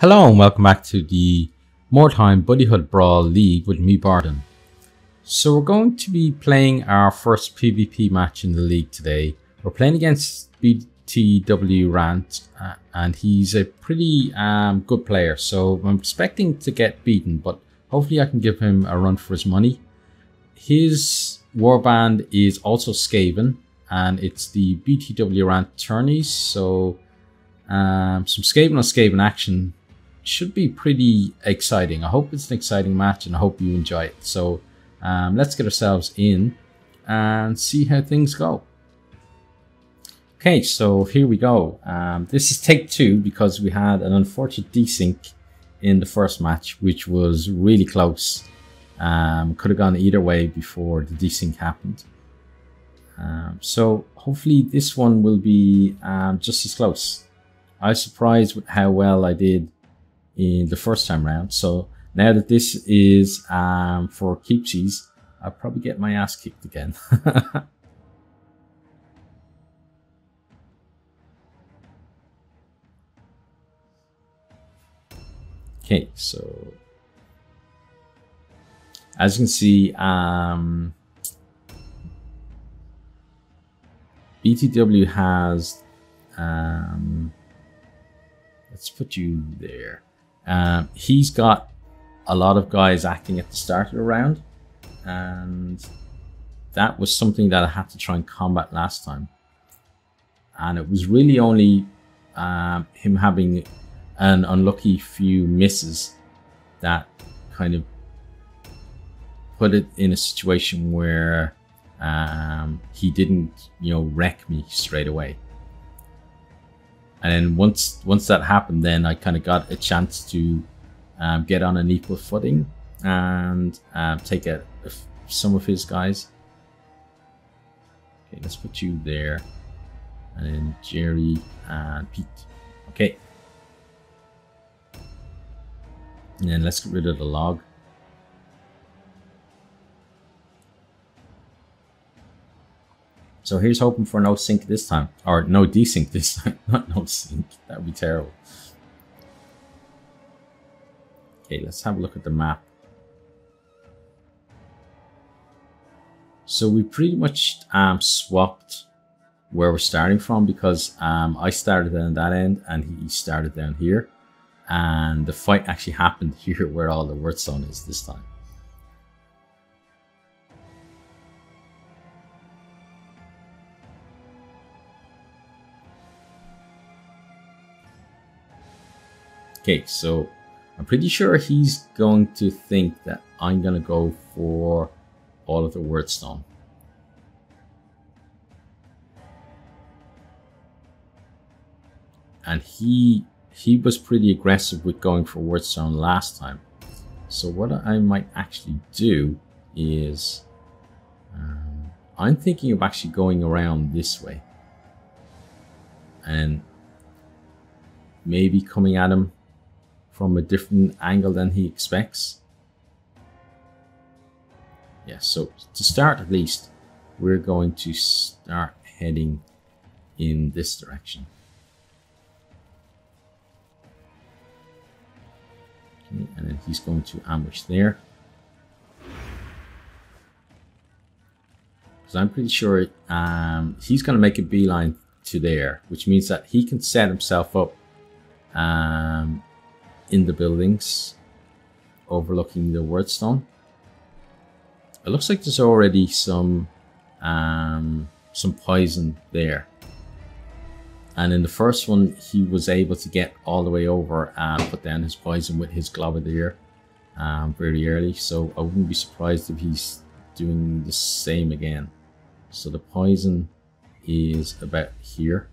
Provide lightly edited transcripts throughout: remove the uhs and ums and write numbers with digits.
Hello and welcome back to the Mordheim Buddyhood Brawl League with me, Bardon. So we're going to be playing our first PvP match in the league today. We're playing against BTWRant and he's a pretty good player. So I'm expecting to get beaten, but hopefully I can give him a run for his money. His warband is also Skaven and it's the BTWRant tourneys. So some Skaven on Skaven action should be pretty exciting. I hope it's an exciting match and I hope you enjoy it. So let's get ourselves in and see how things go. Okay, so here we go. This is take two because we had an unfortunate desync in the first match, which was really close. Could have gone either way before the desync happened. So hopefully this one will be just as close. I was surprised with how well I did in the first time round. So now that this is for keepsies, I'll probably get my ass kicked again. Okay, so as you can see, BTW has let's put you there. He's got a lot of guys acting at the start of the round, and that was something that I had to try and combat last time. And it was really only him having an unlucky few misses that kind of put it in a situation where he didn't, wreck me straight away. And then once that happened, then I kind of got a chance to get on an equal footing and take out some of his guys. Okay, let's put you there, and then Jerry and Pete. Okay, and then let's get rid of the log. So here's hoping for no sync this time, or no desync this time, not no sync. That would be terrible. Okay, let's have a look at the map. So we pretty much swapped where we're starting from, because I started down that end and he started down here, and the fight actually happened here where all the wordstone is this time. Okay, so I'm pretty sure he's going to think that I'm going to go for all of the wordstone. And he was pretty aggressive with going for wordstone last time. So what I might actually do is I'm thinking of actually going around this way and maybe coming at him from a different angle than he expects. Yeah, so to start at least, we're going to start heading in this direction. Okay, and then he's going to ambush there. Because I'm pretty sure he's going to make a beeline to there, which means that he can set himself up in the buildings overlooking the wordstone. It looks like there's already some poison there, and in the first one he was able to get all the way over and put down his poison with his Globadier very early, so I wouldn't be surprised if he's doing the same again. So the poison is about here.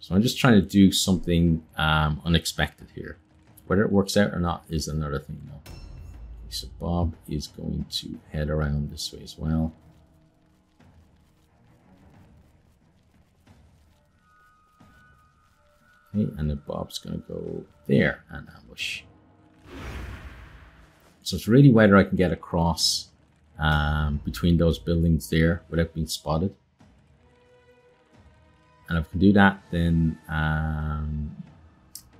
So I'm just trying to do something unexpected here. Whether it works out or not is another thing though. Okay, so Bob is going to head around this way as well. Okay, and then Bob's going to go there and ambush. So it's really whether I can get across between those buildings there without being spotted. And if I can do that, then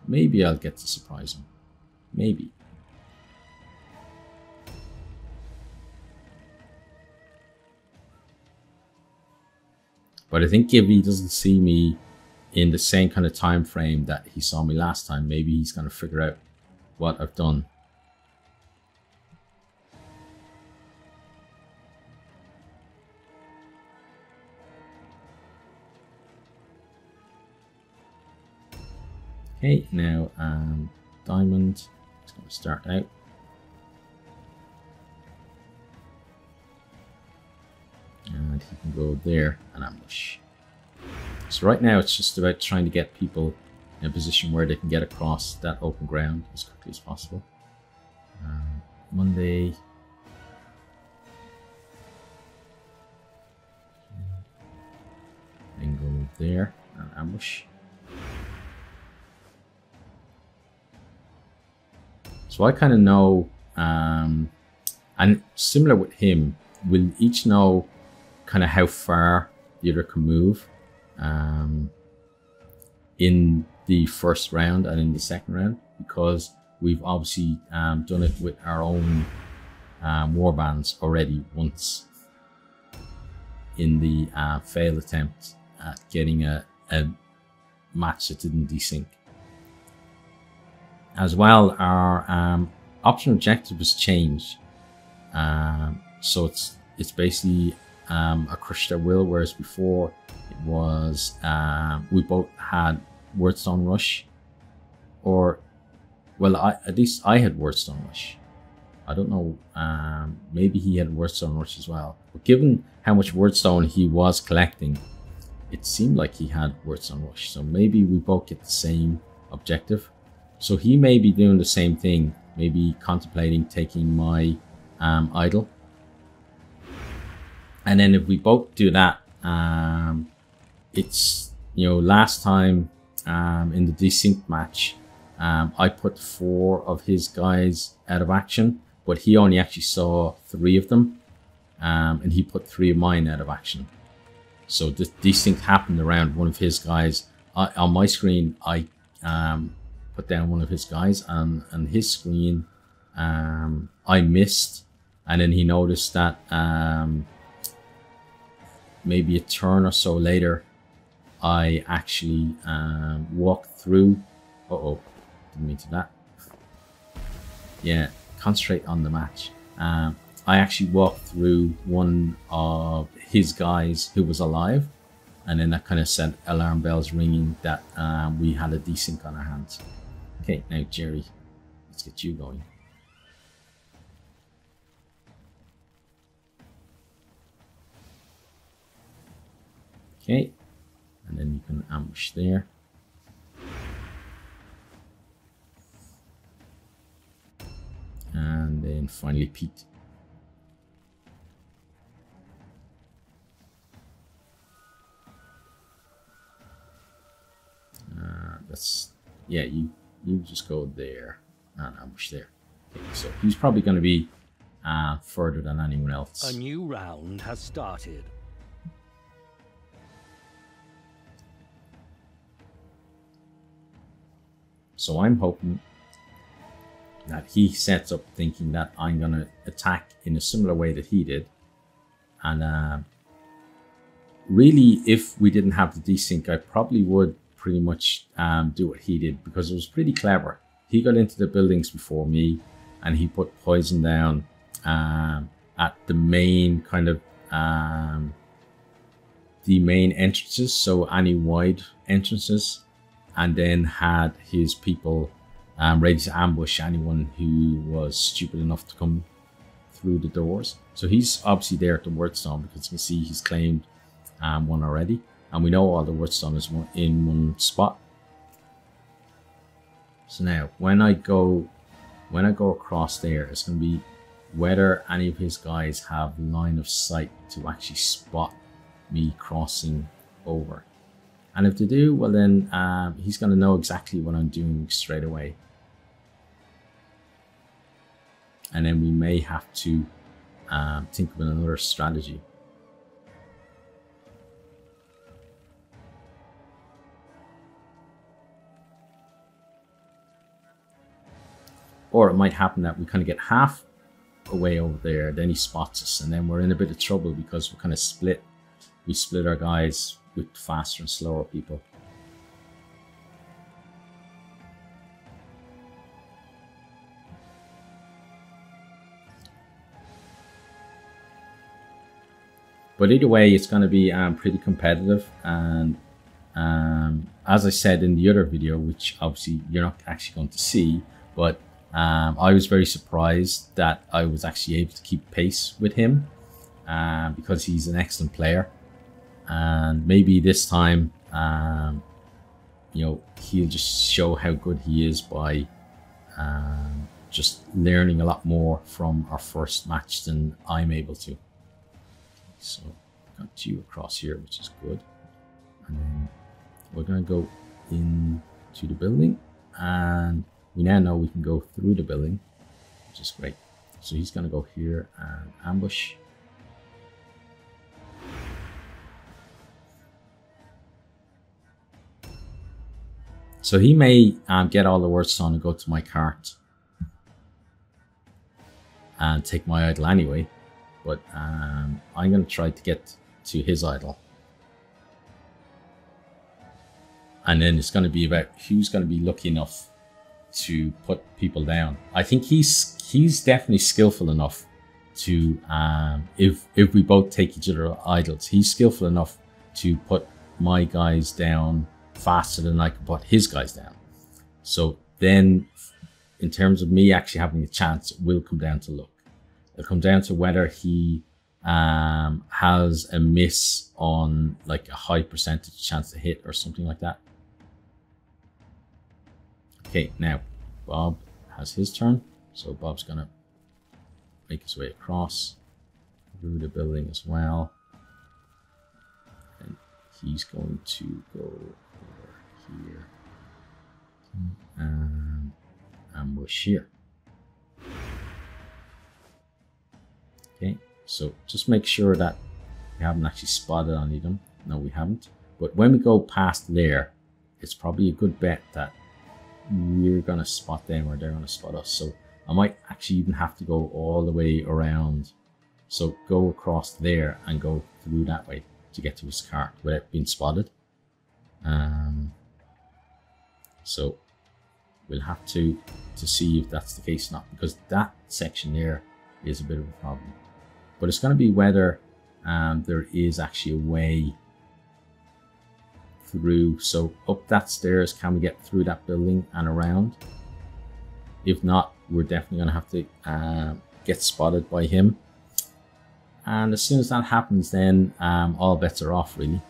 maybe I'll get to surprise him. Maybe. But I think if he doesn't see me in the same kind of time frame that he saw me last time, maybe he's going to figure out what I've done. Okay, now Diamond is going to start out. And he can go there and ambush. So right now it's just about trying to get people in a position where they can get across that open ground as quickly as possible. Monday. Then go there and ambush. So I kind of know, and similar with him, we'll each know kind of how far the other can move in the first round and in the second round, because we've obviously done it with our own warbands already once in the failed attempt at getting a match that didn't desync. As well, our optional objective has changed, so it's basically a crush their will, whereas before it was we both had Wordstone Rush, or well, at least I had Wordstone Rush. I don't know, maybe he had Wordstone Rush as well. But given how much Wordstone he was collecting, it seemed like he had Wordstone Rush. So maybe we both get the same objective. So he may be doing the same thing, maybe contemplating taking my idol. And then if we both do that, it's, you know, last time in the desync match, I put 4 of his guys out of action, but he only actually saw 3 of them, and he put 3 of mine out of action. So this desync happened around one of his guys. On my screen, I put down one of his guys, and his screen I missed, and then he noticed that maybe a turn or so later I actually walked through. Uh-oh, didn't mean to that. Yeah, concentrate on the match. I actually walked through one of his guys who was alive, and then that kind of sent alarm bells ringing that we had a desync on our hands. Okay, now Jerry, let's get you going. Okay, and then you can ambush there. And then finally Pete. That's, yeah, you just go there and ambush there. Okay, so he's probably going to be further than anyone else. A new round has started. So I'm hoping that he sets up thinking that I'm going to attack in a similar way that he did. And really, if we didn't have the desync, I probably would pretty much do what he did, because it was pretty clever. He got into the buildings before me, and he put poison down at the main kind of the main entrances, so any wide entrances, and then had his people ready to ambush anyone who was stupid enough to come through the doors. So he's obviously there at the Wordstone, because you can see he's claimed one already, and we know all the Wordstone is in one spot. So now when I go across there, it's going to be whether any of his guys have line of sight to actually spot me crossing over. And if they do, well then he's going to know exactly what I'm doing straight away. And then we may have to think of another strategy. Or it might happen that we kind of get half away over there, then he spots us, and then we're in a bit of trouble because we're kind of split. We split our guys with faster and slower people. But either way, it's going to be pretty competitive, and as I said in the other video, which obviously you're not actually going to see, but I was very surprised that I was actually able to keep pace with him, because he's an excellent player, and maybe this time, you know, he'll just show how good he is by just learning a lot more from our first match than I'm able to. So got you across here, which is good, and then we're going to go into the building, and we now know we can go through the building, which is great. So he's going to go here and ambush. So he may get all the words on and go to my cart and take my idol anyway. But I'm going to try to get to his idol. And then it's going to be about who's going to be lucky enough to put people down. I think he's definitely skillful enough to, if we both take each other idols, he's skillful enough to put my guys down faster than I can put his guys down. So then, in terms of me actually having a chance, it will come down to luck. It'll come down to whether he has a miss on like a high percentage chance to hit or something like that. Okay, now Bob has his turn, so Bob's gonna make his way across through the building as well, and he's going to go over here and ambush here. Okay, so just make sure that we haven't actually spotted any of them. No, we haven't. But when we go past there, it's probably a good bet that we're going to spot them or they're going to spot us. So I might actually even have to go all the way around. So go across there and go through that way to get to his cart without being spotted. So we'll have to see if that's the case or not, because that section there is a bit of a problem. But it's going to be whether there is actually a way through. So up that stairs, can we get through that building and around? If not, we're definitely going to have to get spotted by him. And as soon as that happens, then all bets are off, really.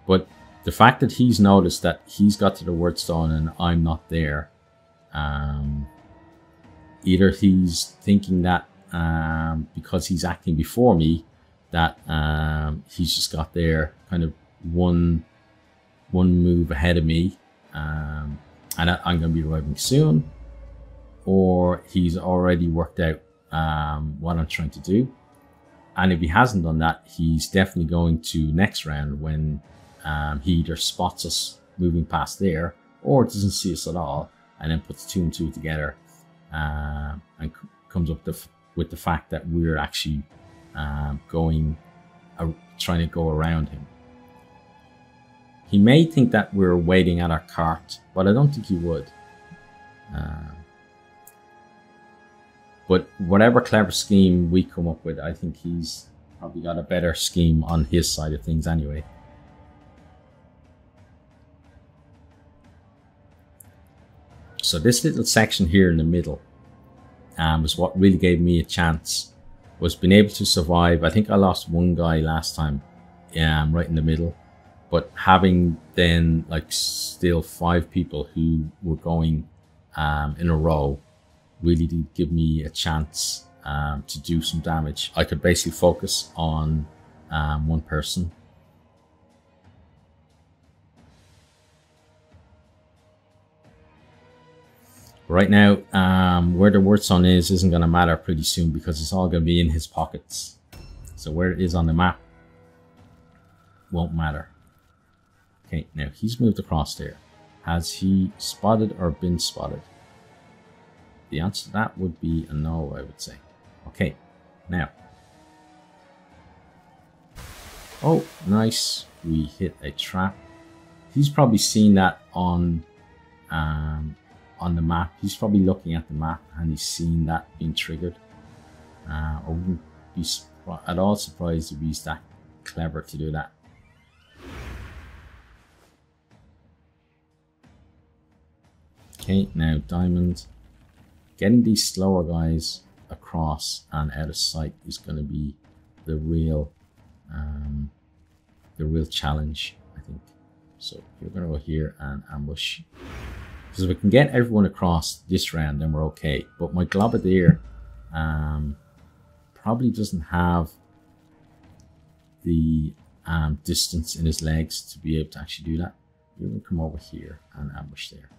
But the fact that he's noticed that he's got to the wordstone and I'm not there, either he's thinking that because he's acting before me, that he's just got there kind of one move ahead of me, and I'm going to be arriving soon, or he's already worked out what I'm trying to do. And if he hasn't done that, he's definitely going to next round when he either spots us moving past there or doesn't see us at all, and then puts 2 and 2 together and comes up with the fact that we're actually trying to go around him. He may think that we're waiting at our cart, but I don't think he would. But whatever clever scheme we come up with, I think he's probably got a better scheme on his side of things anyway. So this little section here in the middle was what really gave me a chance, was being able to survive. I think I lost one guy last time, right in the middle, but having then like still 5 people who were going in a row really did give me a chance to do some damage. I could basically focus on one person. Right now, where the wordstone isn't going to matter pretty soon, because it's all going to be in his pockets. So where it is on the map won't matter. Okay, now he's moved across there. Has he spotted or been spotted? The answer to that would be a no, I would say. Okay, now. Oh, nice. We hit a trap. He's probably seen that on the map. He's probably looking at the map and he's seen that being triggered. I wouldn't be at all surprised if he's that clever to do that. Okay, now diamond. Getting these slower guys across and out of sight is going to be the real challenge, I think. So you're going to go here and ambush. Because if we can get everyone across this round, then we're okay. But my Globadier probably doesn't have the distance in his legs to be able to actually do that. You're going to come over here and ambush there.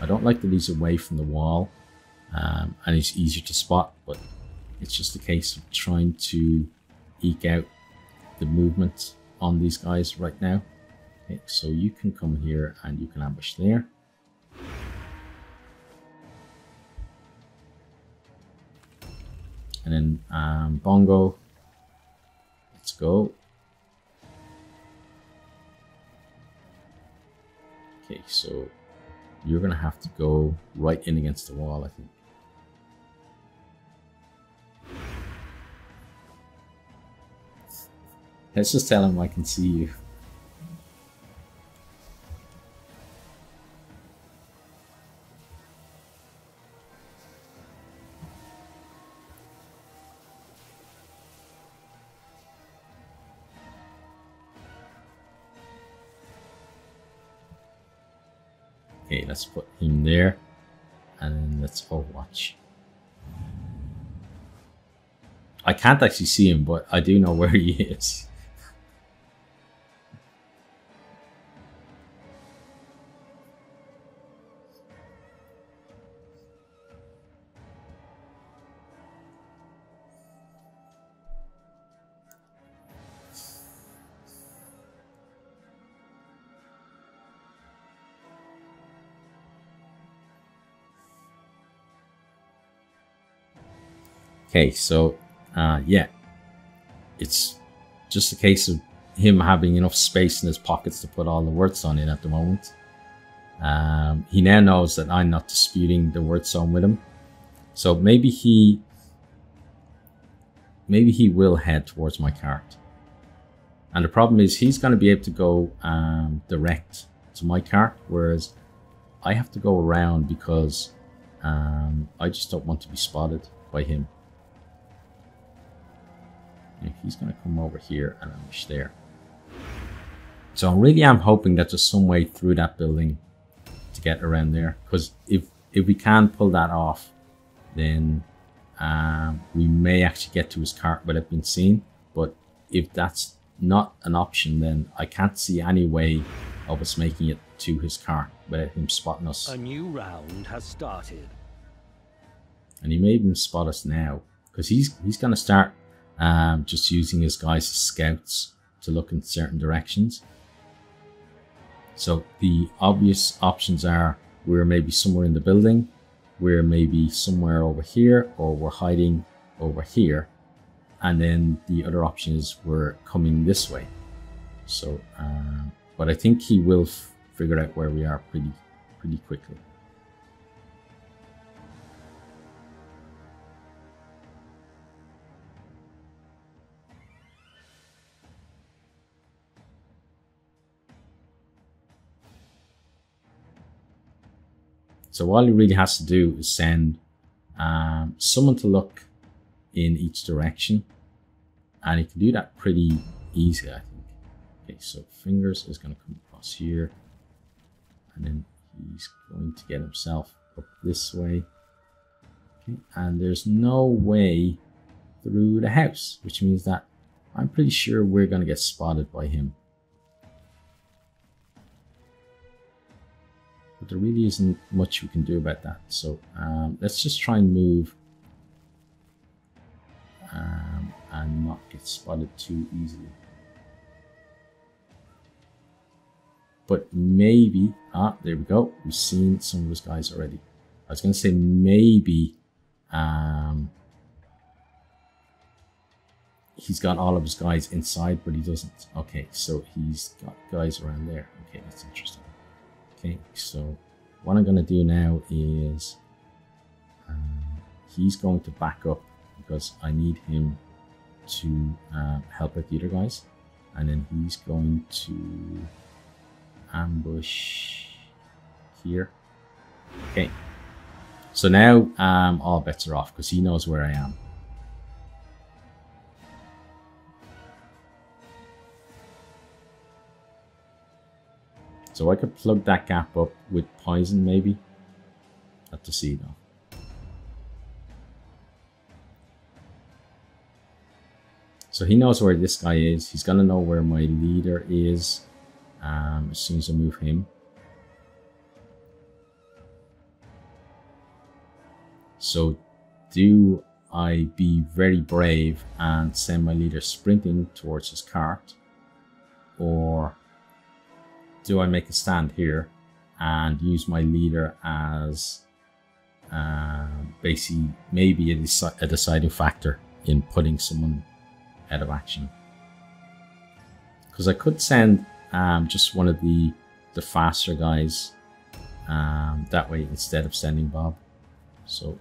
I don't like that he's away from the wall and he's easier to spot, but it's just a case of trying to eke out the movement on these guys right now. Okay, so you can come here and you can ambush there. And then Bongo, let's go. Okay, so you're gonna have to go right in against the wall, I think. Let's just tell him I can see you. Okay, let's put him there, and then let's Overwatch. I can't actually see him, but I do know where he is. Okay, so yeah, it's just a case of him having enough space in his pockets to put all the word zone in at the moment. He now knows that I'm not disputing the word zone with him, so maybe he will head towards my cart. And the problem is he's going to be able to go direct to my cart, whereas I have to go around because I just don't want to be spotted by him. And he's going to come over here and ambush there. So I really am hoping that there's some way through that building to get around there. Because if we can pull that off, then we may actually get to his cart without being seen. But if that's not an option, then I can't see any way of us making it to his cart without him spotting us. A new round has started. And he may even spot us now, because he's going to start just using his guys as scouts to look in certain directions. So the obvious options are we're maybe somewhere in the building, we're maybe somewhere over here, or we're hiding over here. And then the other option is we're coming this way. So, but I think he will figure out where we are pretty quickly. So all he really has to do is send someone to look in each direction, and he can do that pretty easy, I think. Okay, so Fingers is going to come across here, and then he's going to get himself up this way. Okay, and there's no way through the house, which means that I'm pretty sure we're going to get spotted by him. But there really isn't much we can do about that. So let's just try and move and not get spotted too easily. but maybe, there we go. We've seen some of those guys already. I was going to say maybe he's got all of his guys inside, but he doesn't. Okay, so he's got guys around there. Okay, that's interesting. Okay, so what I'm going to do now is he's going to back up because I need him to help out the other guys. And then he's going to ambush here. Okay, so now all bets are off because he knows where I am. So I could plug that gap up with poison maybe. Have to see though. So he knows where this guy is. He's gonna know where my leader is as soon as I move him. So do I be very brave and send my leader sprinting towards his cart? Or do I make a stand here and use my leader as basically maybe a deciding factor in putting someone out of action? Because I could send just one of the faster guys that way instead of sending Bob. So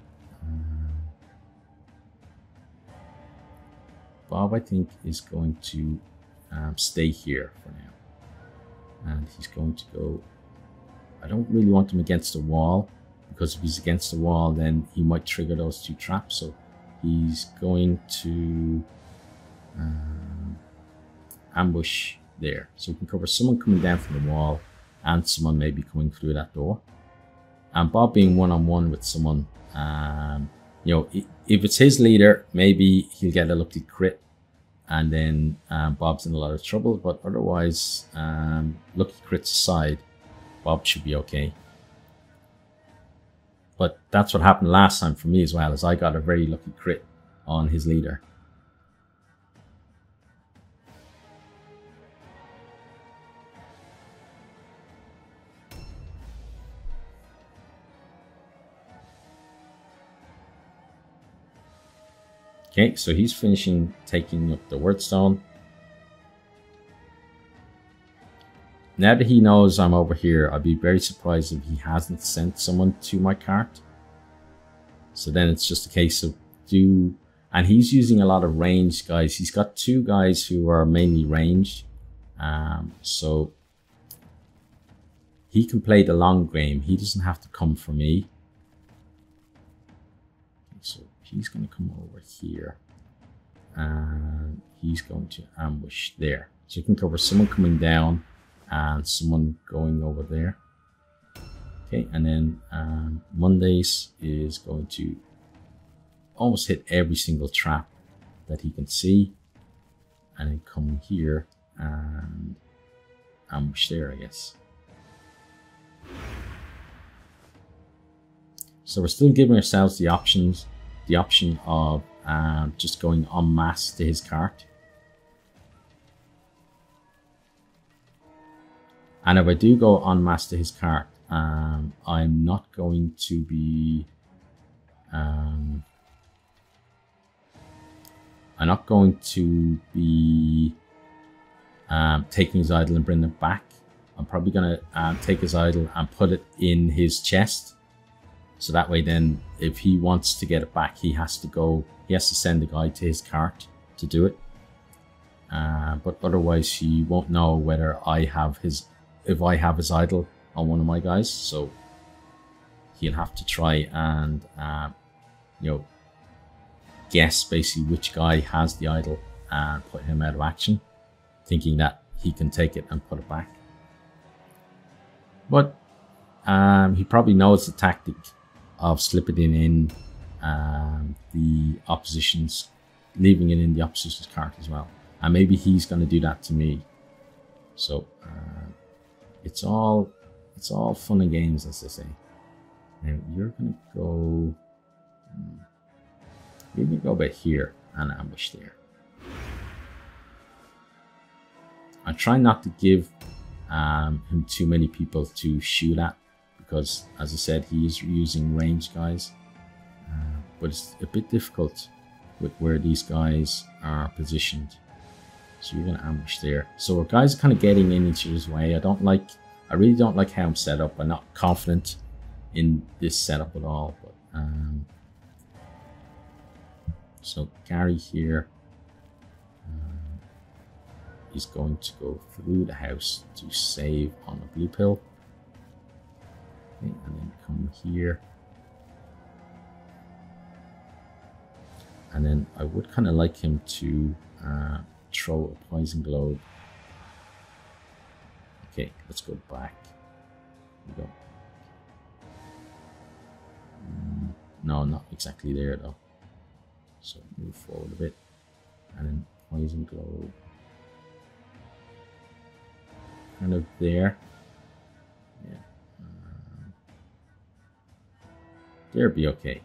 Bob, I think, is going to stay here for now, and he's going to go. I don't really want him against the wall, because if he's against the wall then he might trigger those two traps. So he's going to ambush there, so we can cover someone coming down from the wall and someone maybe coming through that door. And Bob being one-on-one with someone, you know, if it's his leader, maybe he'll get a lucky crit and then Bob's in a lot of trouble, but otherwise, lucky crits aside, Bob should be okay. But that's what happened last time for me as well, as I got a very lucky crit on his leader. Okay, so he's finishing taking up the wordstone. Now that he knows I'm over here, I'd be very surprised if he hasn't sent someone to my cart. So then it's just a case of and he's using a lot of ranged guys. He's got two guys who are mainly ranged. So he can play the long game. He doesn't have to come for me. So he's going to come over here and he's going to ambush there. So you can cover someone coming down and someone going over there. Okay, and then Mondays is going to almost hit every single trap that he can see, and then come here and ambush there, I guess. So we're still giving ourselves the option of just going en masse to his cart. And if I do go en masse to his cart, I'm not going to be taking his idol and bringing it back. I'm probably going to take his idol and put it in his chest. So that way then, if he wants to get it back, he has to send the guy to his cart to do it. But otherwise, he won't know whether if I have his idol on one of my guys. So he'll have to try and, you know, guess basically which guy has the idol and put him out of action, thinking that he can take it and put it back. But he probably knows the tactic of slipping it in the opposition's, leaving it in the opposition's cart as well. And maybe he's going to do that to me. So it's all fun and games, as they say. Now you're going to go, you're going to go about here and ambush there. I try not to give him too many people to shoot at, because as I said, he is using ranged guys, but it's a bit difficult with where these guys are positioned. So you're going to ambush there. So our guys are kind of getting in each other's way. I really don't like how I'm set up. I'm not confident in this setup at all. But so Gary here is going to go through the house to save on a blue pill. Okay, and then come here. And then I would kind of like him to throw a poison globe. Okay, let's go back. Here we go. No, not exactly there though. So move forward a bit. And then poison globe. Kind of there. Yeah. There'd be okay.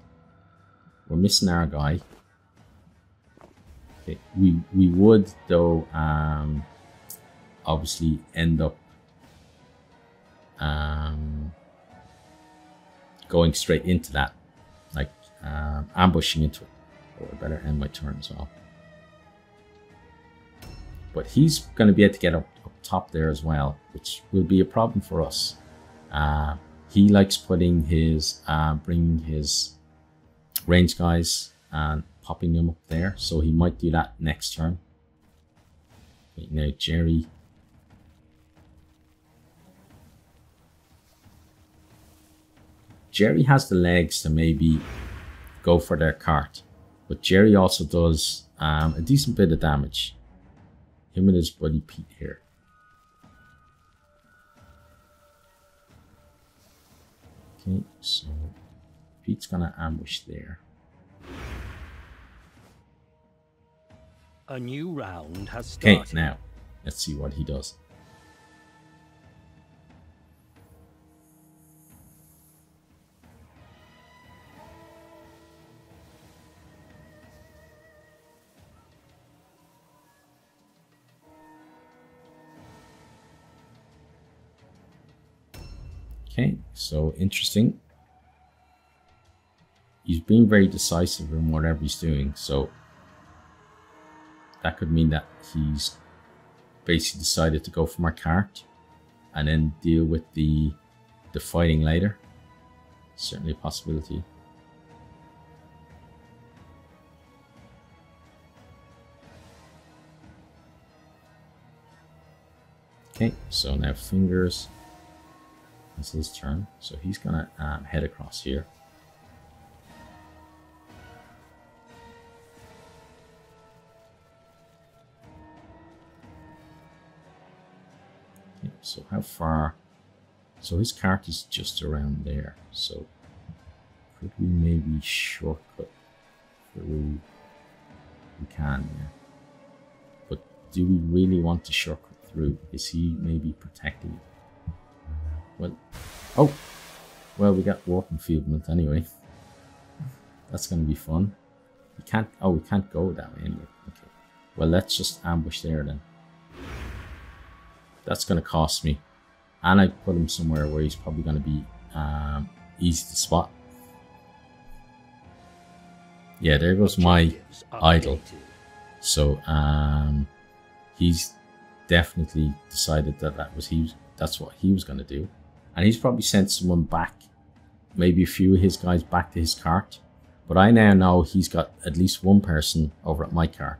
We're missing our guy. Okay, we would though obviously end up going straight into that, like ambushing into it. Or I better end my turn as well. But he's going to be able to get up top there as well, which will be a problem for us. He likes putting his bringing his range guys and popping them up there, so he might do that next turn. Okay, now Jerry. Jerry has the legs to maybe go for their cart, but Jerry also does a decent bit of damage. Him and his buddy Pete here. Okay, so Pete's gonna ambush there. A new round has started. Okay, now let's see what he does. Okay, so interesting. He's being very decisive in whatever he's doing, so that could mean that he's basically decided to go for my cart and then deal with the fighting later. Certainly a possibility. Okay, so now Fingers. It's his turn, so he's gonna head across here. Okay, so how far? So his cart is just around there. So could we maybe shortcut through? We can, yeah. But do we really want to shortcut through? Is he maybe protecting it? Well, oh, well, we got warp enfeeblement anyway. That's going to be fun. We can't, oh, we can't go that way anyway. Okay, well, let's just ambush there then. That's going to cost me. And I put him somewhere where he's probably going to be easy to spot. Yeah, there goes my idol. So he's definitely decided that that's what he was going to do. And he's probably sent someone back, maybe a few of his guys back to his cart. But I now know he's got at least one person over at my cart.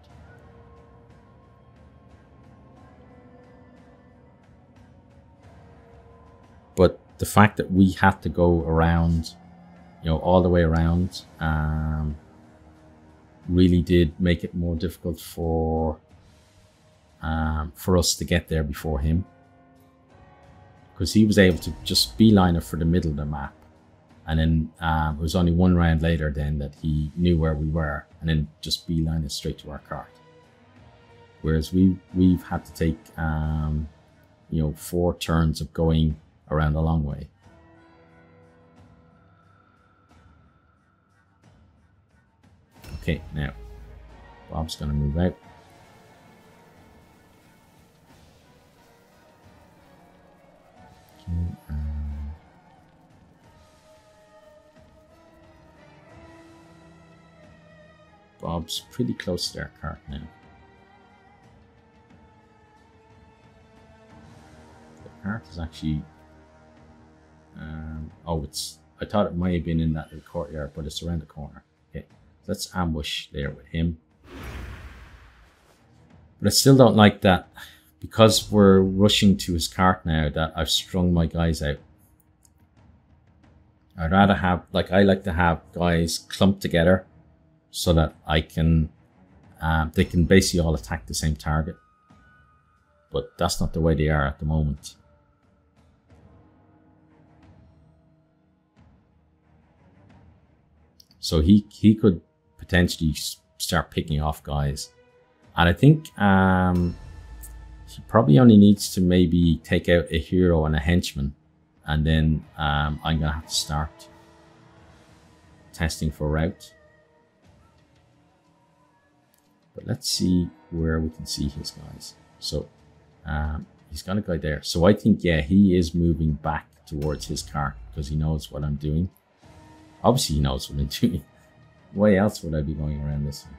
But the fact that we had to go around, you know, all the way around, really did make it more difficult for us to get there before him. Because he was able to just beeline it for the middle of the map. And then it was only one round later then that he knew where we were, and then just beeline it straight to our cart. Whereas we've had to take you know, 4 turns of going around a long way. Okay, now Bob's gonna move out. It's pretty close to their cart now. The cart is actually... oh, it's... I thought it might have been in that little courtyard, but it's around the corner. Okay, let's ambush there with him. But I still don't like that, because we're rushing to his cart now, that I've strung my guys out. I'd rather have, like, I like to have guys clumped together so that I can, they can basically all attack the same target. But that's not the way they are at the moment. So he could potentially start picking off guys. And I think he probably only needs to maybe take out a hero and a henchman. And then I'm going to have to start testing for route. But let's see where we can see his guys. So he's got a guy there. So I think, yeah, he is moving back towards his cart because he knows what I'm doing. Obviously, he knows what I'm doing. Why else would I be going around this way?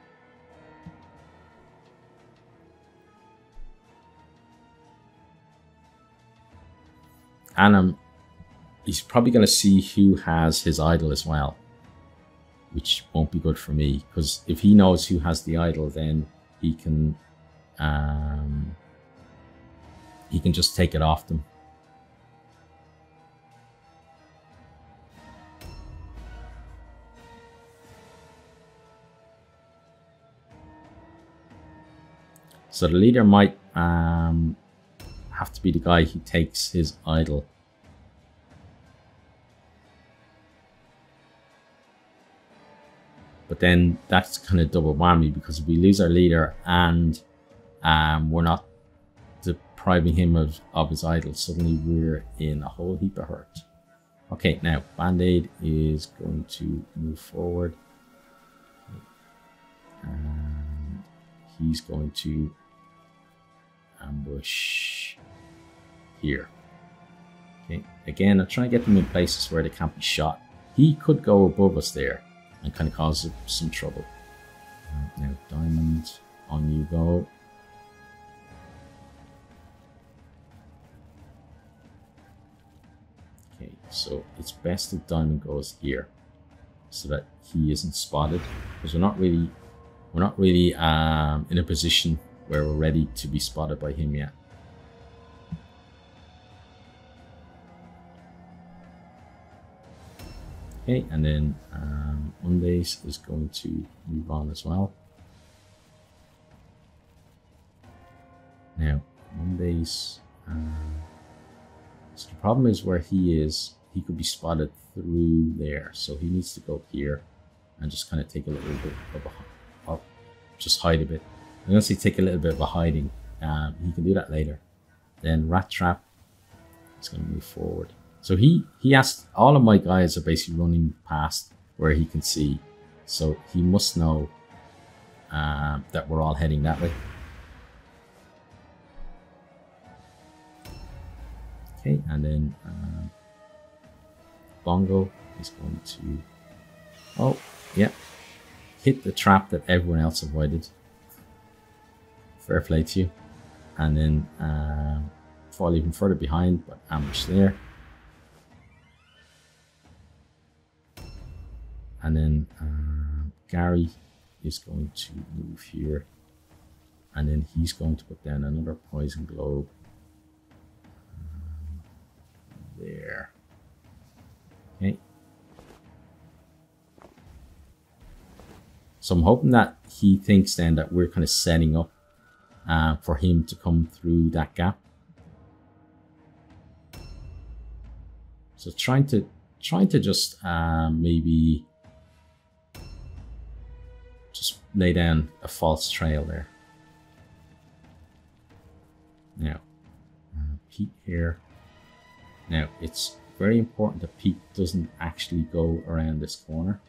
And he's probably going to see who has his idol as well, which won't be good for me, because if he knows who has the idol, then he can just take it off them. So the leader might have to be the guy who takes his idol. But then that's kind of double whammy, because if we lose our leader and we're not depriving him of his idol, suddenly we're in a whole heap of hurt. Okay, now Band-Aid is going to move forward. And he's going to ambush here. Okay, again, I'm trying to get them in places where they can't be shot. He could go above us there and kind of cause some trouble. Now, Diamond, on you go. Okay, so it's best if Diamond goes here so that he isn't spotted, because we're not really in a position where we're ready to be spotted by him yet. Okay, and then Mondays is going to move on as well. Now, Mondays, so the problem is where he is, he could be spotted through there. So he needs to go here and just kind of take a little bit of just hide a bit. I'm going to say take a little bit of a hiding. He can do that later. Then Rat Trap is going to move forward. So he has, all of my guys are basically running past where he can see. So he must know that we're all heading that way. Okay, and then Bongo is going to, oh, yeah, hit the trap that everyone else avoided. Fair play to you. And then fall even further behind, but ambush there. And then Gary is going to move here. And then he's going to put down another poison globe. There. Okay. So I'm hoping that he thinks then that we're kind of setting up for him to come through that gap. So trying to just maybe just lay down a false trail there. Now, Pete here. Now, it's very important that Pete doesn't actually go around this corner.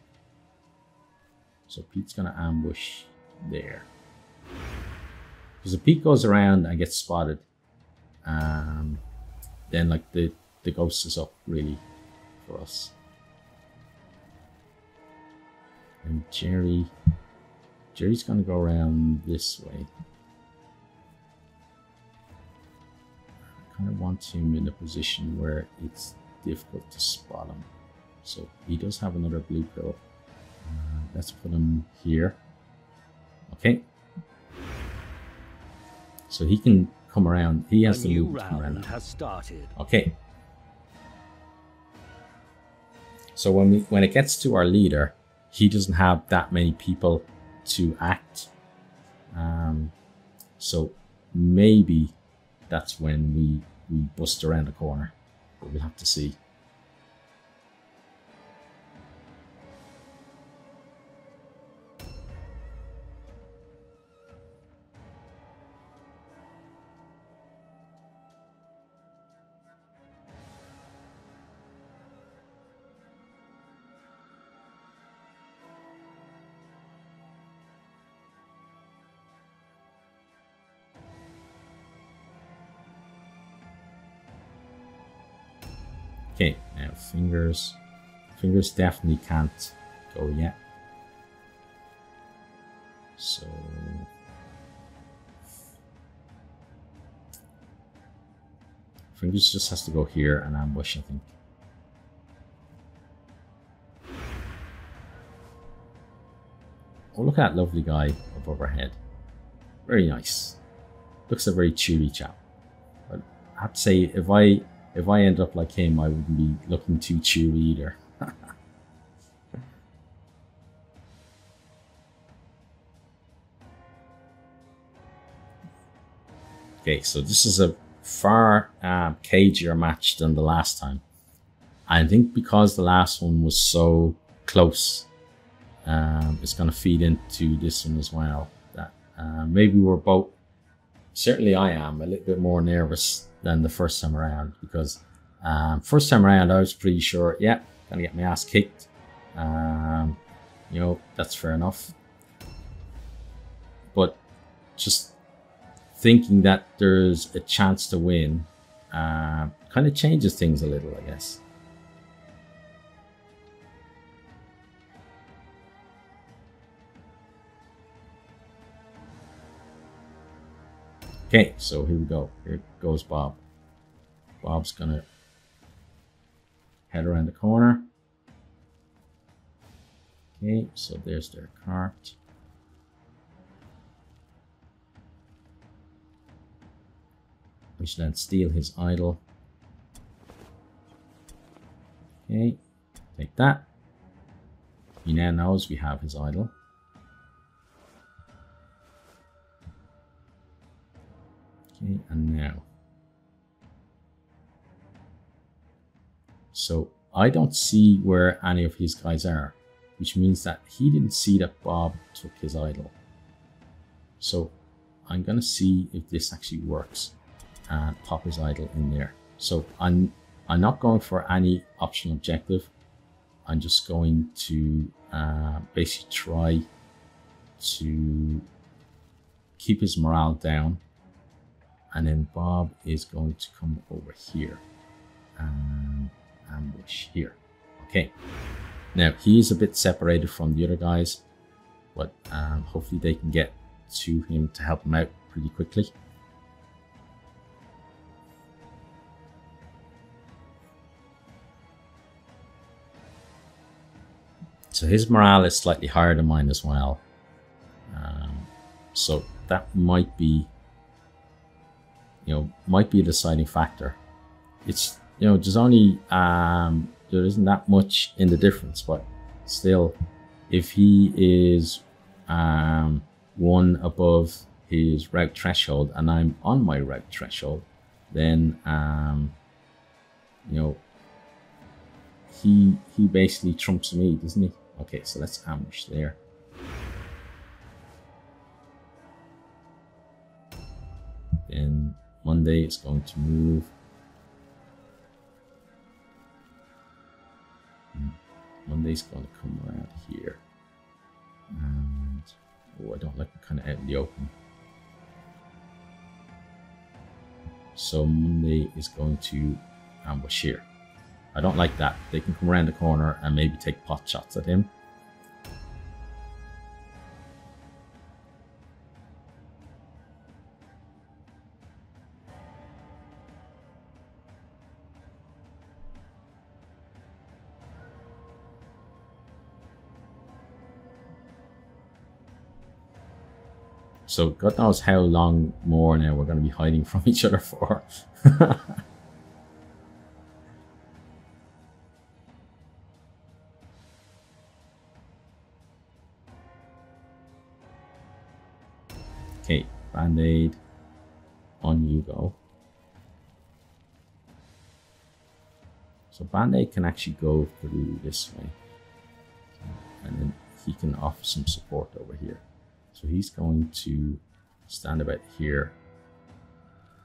So Pete's going to ambush there. Because if Pete goes around and gets spotted, then like the ghost is up really for us. And Jerry Jerry's going to go around this way. I kind of want him in a position where it's difficult to spot him. So he does have another blue pill. Let's put him here. Okay. So he can come around. He has to move to come around. Has started. Okay. So when it gets to our leader, he doesn't have that many people to act. So maybe that's when we bust around the corner. But we'll have to see. Okay, now fingers. Fingers definitely can't go yet. So fingers just has to go here and ambush, I think. Oh, look at that lovely guy above our head. Very nice. Looks a very cheery chap. But I have to say, if I end up like him, I wouldn't be looking too cheery either. Okay, so this is a far cagier match than the last time. I think because the last one was so close, it's going to feed into this one as well. That maybe we're both, certainly I am, a little bit more nervous than the first time around, because first time around I was pretty sure, yeah, gonna get my ass kicked. You know, that's fair enough. But just thinking that there's a chance to win kind of changes things a little, I guess. Okay, so here we go. Here goes Bob. Bob's gonna head around the corner. Okay, so there's their cart. We should then steal his idol. Okay, take that. He now knows we have his idol. Okay, and now. So I don't see where any of his guys are, which means that he didn't see that Bob took his idol. So I'm gonna see if this actually works and pop his idol in there. So I'm not going for any optional objective. I'm just going to basically try to keep his morale down. And then Bob is going to come over here and ambush here. Okay. Now, he is a bit separated from the other guys, but hopefully they can get to him to help him out pretty quickly. So his morale is slightly higher than mine as well. So that might be, might be a deciding factor. It's, there's only, there isn't that much in the difference, but still, if he is one above his route threshold and I'm on my route threshold, then, he basically trumps me, doesn't he? Okay, so let's ambush there. Then Monday is going to move. Monday's going to come around here. And I don't like it kind of out in the open. So Monday is going to ambush here. I don't like that. They can come around the corner and maybe take pot shots at him. So God knows how long more now we're going to be hiding from each other for. Okay, Band-Aid, on you go. So Band-Aid can actually go through this way. And then he can offer some support over here. So he's going to stand about here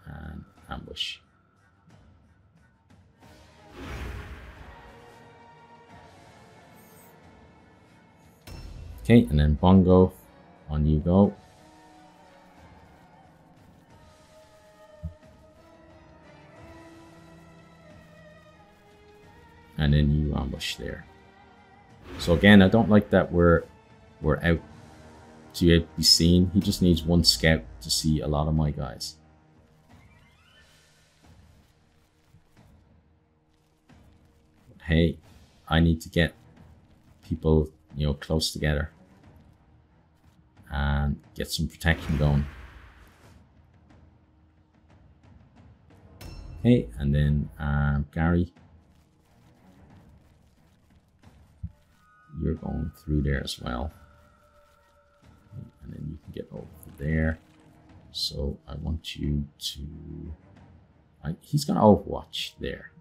and ambush. Okay, and then Bongo, on you go. And then you ambush there. So again, I don't like that we're out to be seen. He just needs one scout to see a lot of my guys. But hey, I need to get people, you know, close together and get some protection going. Okay, and then Gary, you're going through there as well. And then you can get over there. So I want you to... he's going to overwatch there.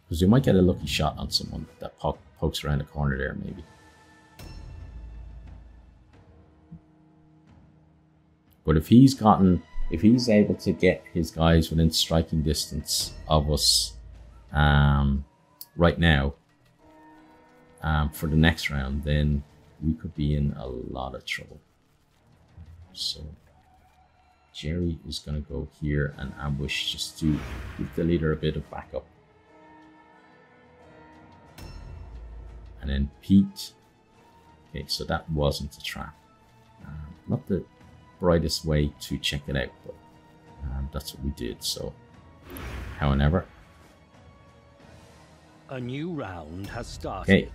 Because you might get a lucky shot on someone that pokes around the corner there, maybe. But if he's able to get his guys within striking distance of us right now, for the next round, then we could be in a lot of trouble. So Jerry is going to go here and ambush just to give the leader a bit of backup. And then Pete. Okay, so that wasn't a trap. Not the brightest way to check it out, but that's what we did. So, however, a new round has started. Okay.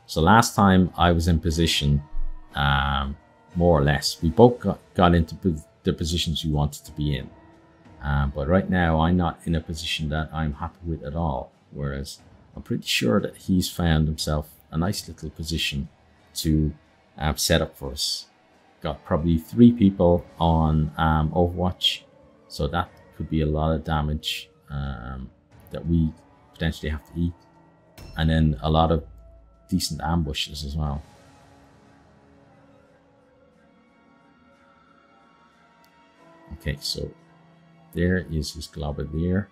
So last time I was in position, more or less, we both got into the positions we wanted to be in. But right now I'm not in a position that I'm happy with at all. Whereas I'm pretty sure that he's found himself a nice little position to set up for us. Got probably 3 people on Overwatch. So that could be a lot of damage that we potentially have to eat. And then a lot of decent ambushes as well. Okay, so there is his globber there.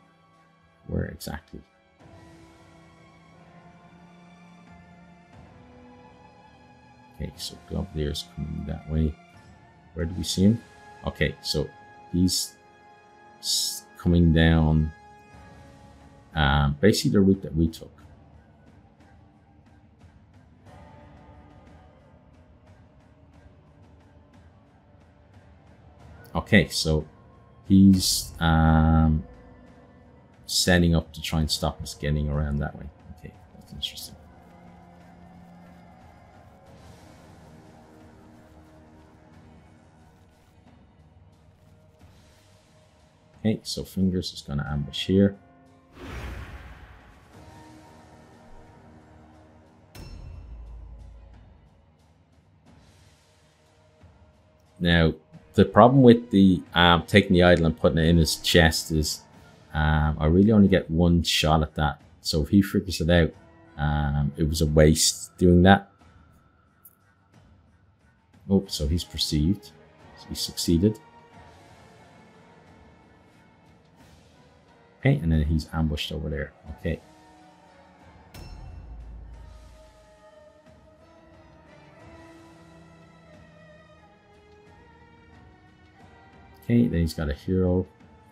Where exactly? Okay, so glob there is coming that way. Where do we see him? Okay, so he's coming down basically the route that we took. Okay, so he's setting up to try and stop us getting around that way. Okay, that's interesting. Okay, so Fingers is going to ambush here. Now, the problem with the taking the idol and putting it in his chest is I really only get one shot at that. So if he figures it out, it was a waste doing that. Oh, so he's perceived. So he succeeded. Okay, and then he's ambushed over there. Okay. Okay, then he's got a hero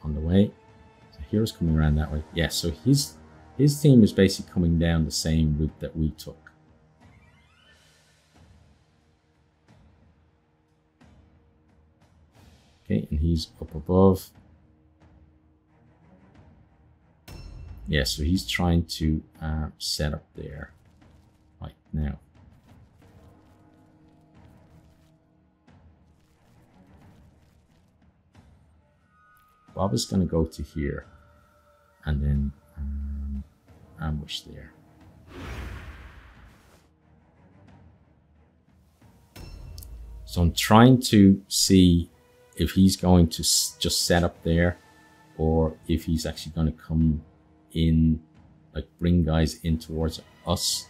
on the way. So hero's coming around that way. Yeah, so his team is basically coming down the same route that we took. Okay, and he's up above. Yeah, so he's trying to set up there. now. Bob is going to go to here and then ambush there. So I'm trying to see if he's going to just set up there, or if he's actually going to come in, like bring guys in towards us.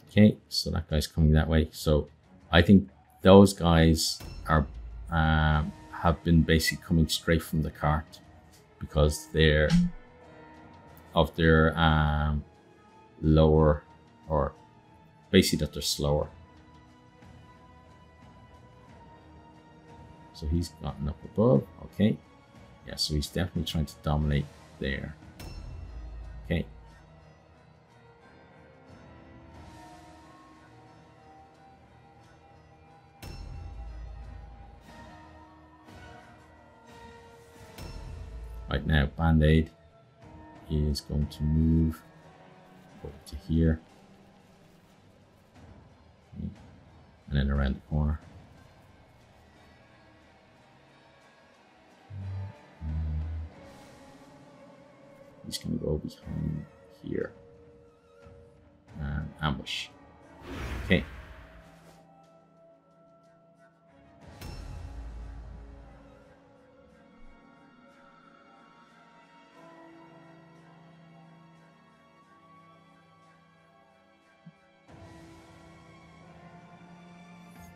Okay, so that guy's coming that way. So I think those guys are have been basically coming straight from the cart because they're of their lower, or basically that they're slower. So he's gotten up above. Okay, yeah, so he's definitely trying to dominate there. Okay. Right now, Band-Aid is going to move over to here. And then around the corner. He's going to go behind here. And ambush. Okay.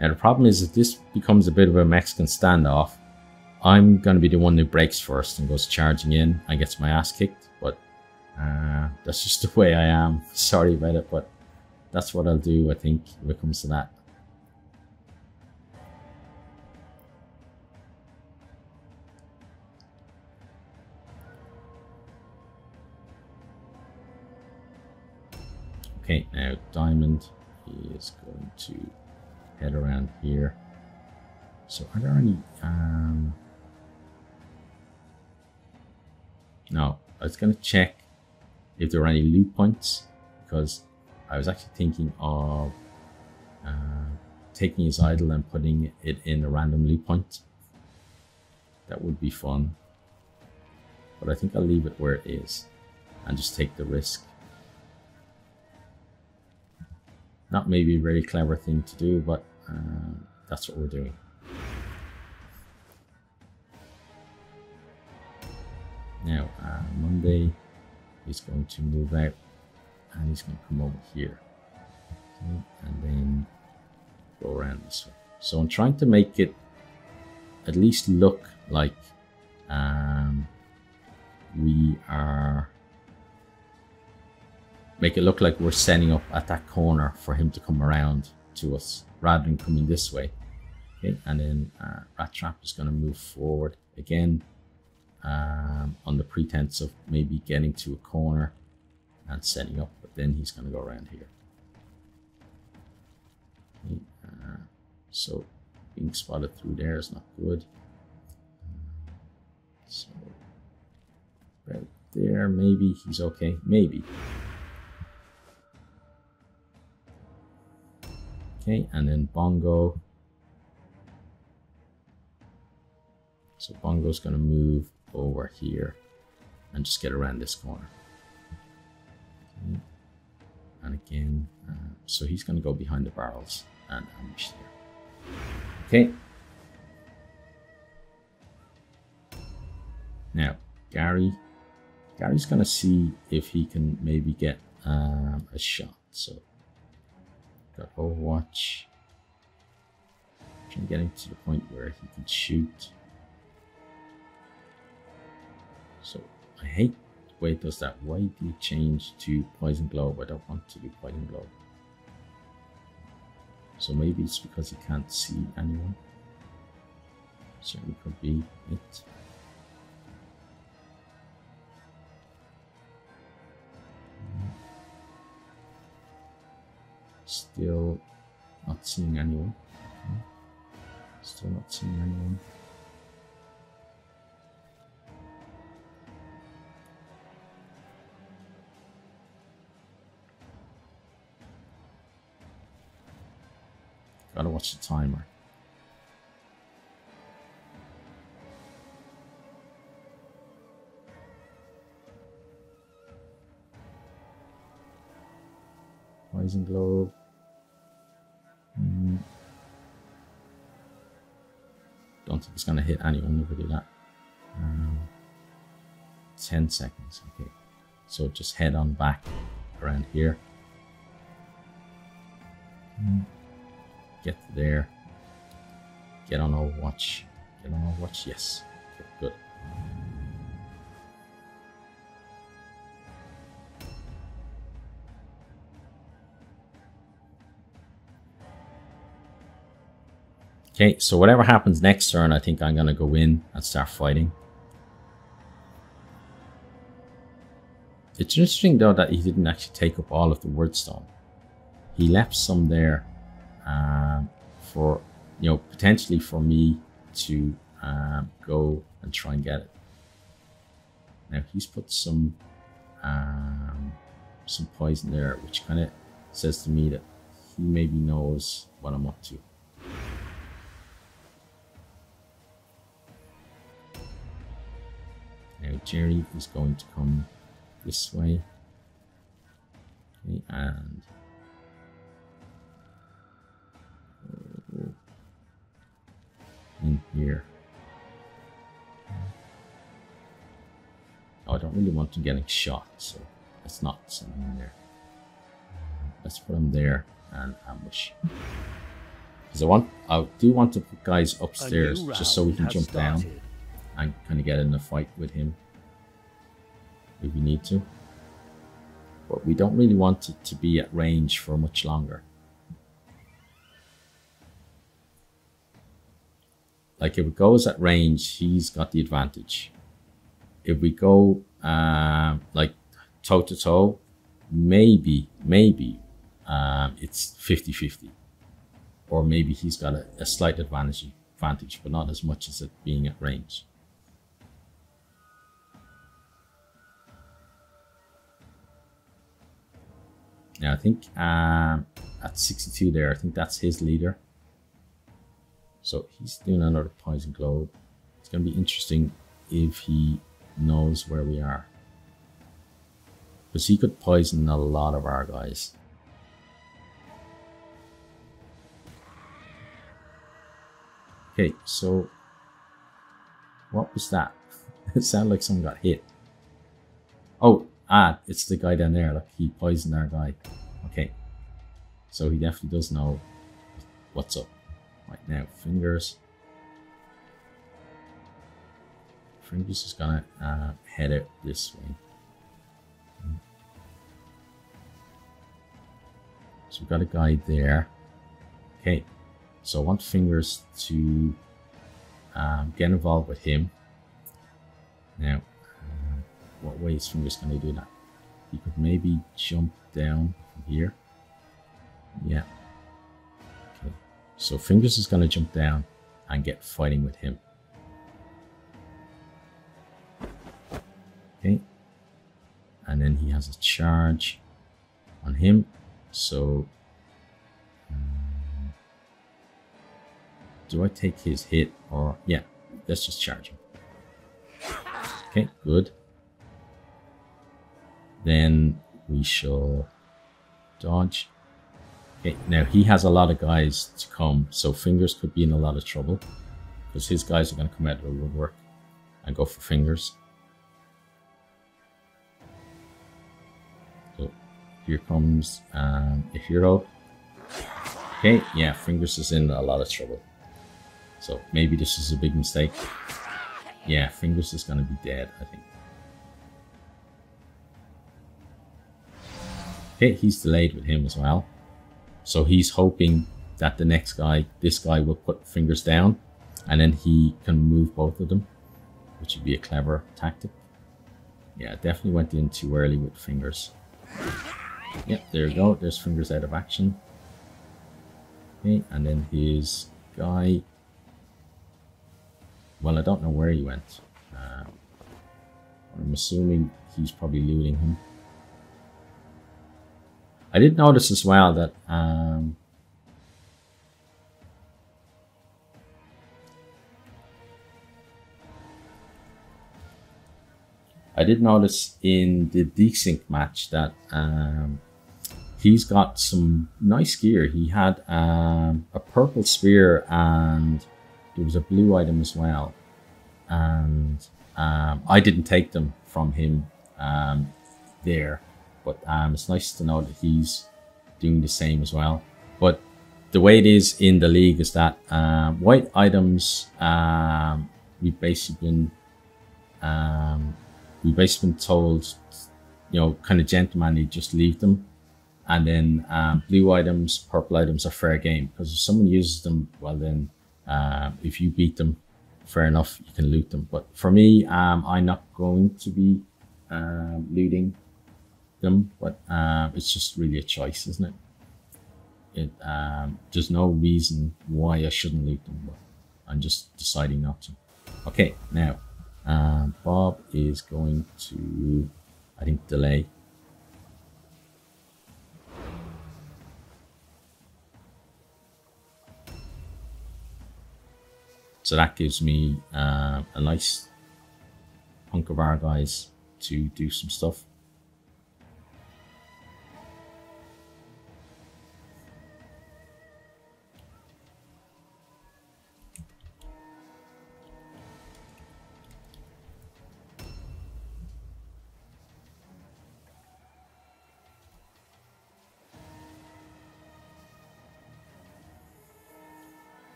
Now the problem is that this becomes a bit of a Mexican standoff. I'm going to be the one who breaks first and goes charging in and gets my ass kicked, but that's just the way I am. Sorry about it, but that's what I'll do, I think, if it comes to that. Okay, now Diamond is going to head around here. So are there any no, I was going to check if there are any loot points, because I was actually thinking of taking his idol and putting it in a random loot point. That would be fun, but I think I'll leave it where it is and just take the risk. Not maybe a very clever thing to do, but that's what we're doing. Now, Monday is going to move out and he's going to come over here. Okay, and then go around this way. So I'm trying to make it at least look like make it look like we're setting up at that corner for him to come around to us rather than coming this way. Okay, and then Rat Trap is going to move forward again on the pretense of maybe getting to a corner and setting up, but then he's going to go around here. Okay, so being spotted through there is not good. So right there, maybe he's okay, maybe. Okay, and then Bongo. So Bongo's going to move over here and just get around this corner. Okay. And again, so he's going to go behind the barrels and ambush there. Okay. Now, Gary's going to see if he can maybe get a shot. So, got Overwatch. Trying to get him to the point where he can shoot. So, I hate the way it does that. Why do you change to Poison Globe? I don't want to do Poison Globe. So maybe it's because he can't see anyone. Certainly could be it. Still not seeing anyone. Okay. Still not seeing anyone. Gotta watch the timer. Poison globe. Don't think it's gonna hit anyone if we do that. 10 seconds. Okay, so just head on back around here. Get to there. Get on Overwatch. Get on Overwatch. Yes. Okay, good. Okay, so whatever happens next turn, I think I'm going to go in and start fighting. It's interesting though that he didn't actually take up all of the wordstone. He left some there for, you know, potentially for me to go and try and get it. Now he's put some poison there, which kind of says to me that he maybe knows what I'm up to. Now Jerry is going to come this way. Okay, and in here. Oh, I don't really want him getting shot, so let's not send him in there. Let's put him there and ambush. Because I do want to put guys upstairs just so we can jump down and kind of get in a fight with him if we need to. But we don't really want it to be at range for much longer. Like if it goes at range, he's got the advantage. If we go like toe to toe, maybe it's 50-50. Or maybe he's got a slight advantage, but not as much as it being at range. Now I think at 62 there, I think that's his leader. So he's doing another poison globe. It's going to be interesting if he knows where we are. Because he could poison a lot of our guys. Okay, so what was that? It sounded like someone got hit. Oh, it's the guy down there. Look, he poisoned our guy. Okay, so he definitely does know what's up. Right now, Fingers is gonna head out this way. So we've got a guy there. Okay, so I want Fingers to get involved with him. Now, what way is Fingers gonna do that? He could maybe jump down from here. Yeah. Okay. So Fingers is going to jump down and get fighting with him. Okay. And then he has a charge on him. So do I take his hit or yeah, let's just charge him. Okay, good. Then we shall dodge. Okay, now he has a lot of guys to come, so Fingers could be in a lot of trouble because his guys are going to come out of the woodwork and go for Fingers. So here comes a hero. Okay, yeah, Fingers is in a lot of trouble. So maybe this is a big mistake. Yeah, Fingers is going to be dead, I think. Okay, he's delayed with him as well. So he's hoping that the next guy, this guy will put Fingers down and then he can move both of them, which would be a clever tactic. Yeah, definitely went in too early with Fingers. Yep, there you go. There's Fingers out of action. Okay, and then his guy. Well, I don't know where he went. I'm assuming he's probably looting him. I did notice as well that I did notice in the desync match that he's got some nice gear. He had a purple spear and there was a blue item as well. And I didn't take them from him there. But it's nice to know that he's doing the same as well. But the way it is in the league is that white items, we've basically been told, you know, kind of gentlemanly, just leave them. And then blue items, purple items are fair game, because if someone uses them, well then, if you beat them, fair enough, you can loot them. But for me, I'm not going to be looting them, but it's just really a choice, isn't it? There's no reason why I shouldn't loot them, but I'm just deciding not to. Okay, now Bob is going to, I think, delay. So that gives me a nice hunk of our guys to do some stuff.